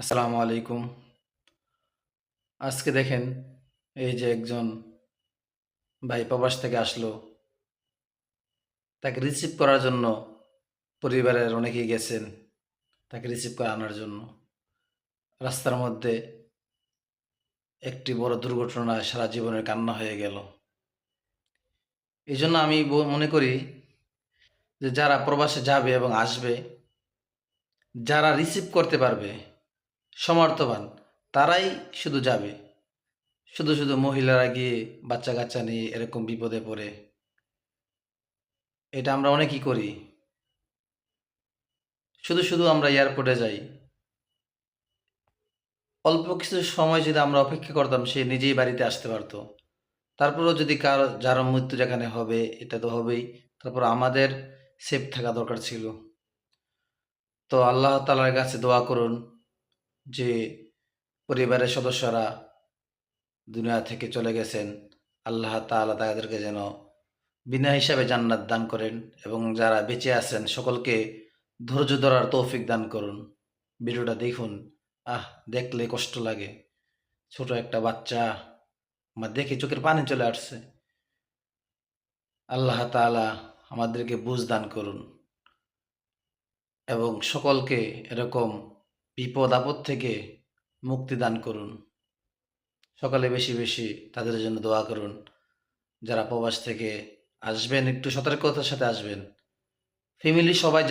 আসসালামু আলাইকুম। আজকে দেখেন এই যে একজন ভাই প্রবাস থেকে আসলো। তাকে রিসিভ করার জন্য পরিবারের অনেকেই গেছেন তাকে রিসিভ করে আনার জন্য। রাস্তার মধ্যে একটি বড় দুর্ঘটনায় সারা জীবনের কান্না হয়ে গেল। এজন্য আমি মনে করি যে যারা প্রবাসে যাবে এবং আসবে, যারা রিসিভ করতে পারবে, সমর্থবান, তারাই শুধু যাবে। শুধু মহিলারা গিয়ে বাচ্চা-কাচ্চা নিয়ে এরকম বিপদে পড়ে। এটা আমরা অনেকেই করি। শুধু আমরা এয়ারপোর্টে যাই। অল্প কিছু সময় যদি আমরা অপেক্ষা করতাম, সে নিজেই বাড়িতে আসতে পারতো। তারপরেও যদি যার মৃত্যু যেখানে হবে, এটা তো হবেই। তারপর আমাদের সেফ থাকা দরকার ছিল। তো আল্লাহ তাআলার কাছে দোয়া করুন যে পরিবারের সদস্যরা দুনিয়া থেকে চলে গেছেন, আল্লাহ তাআলা তাদেরকে যেন বিনা হিসাবে জান্নাত দান করেন এবং যারা বেঁচে আছেন সকলকে ধৈর্য ধরার তৌফিক দান করুন। ভিডিওটা দেখুন। আহ! দেখলে কষ্ট লাগে। ছোট একটা বাচ্চা, আমার দেখে চোখের পানি চলে আসছে। আল্লাহ তাআলা আমাদেরকে বুঝ দান করুন এবং সকলকে এরকম বিপদ-আপদ থেকে মুক্তি দান করুন। সকালে বেশি তাদের জন্য দোয়া করুন। যারা প্রবাস থেকে আসবেন, একটু সতর্কতার সাথে আসবেন। ফ্যামিলি সবাই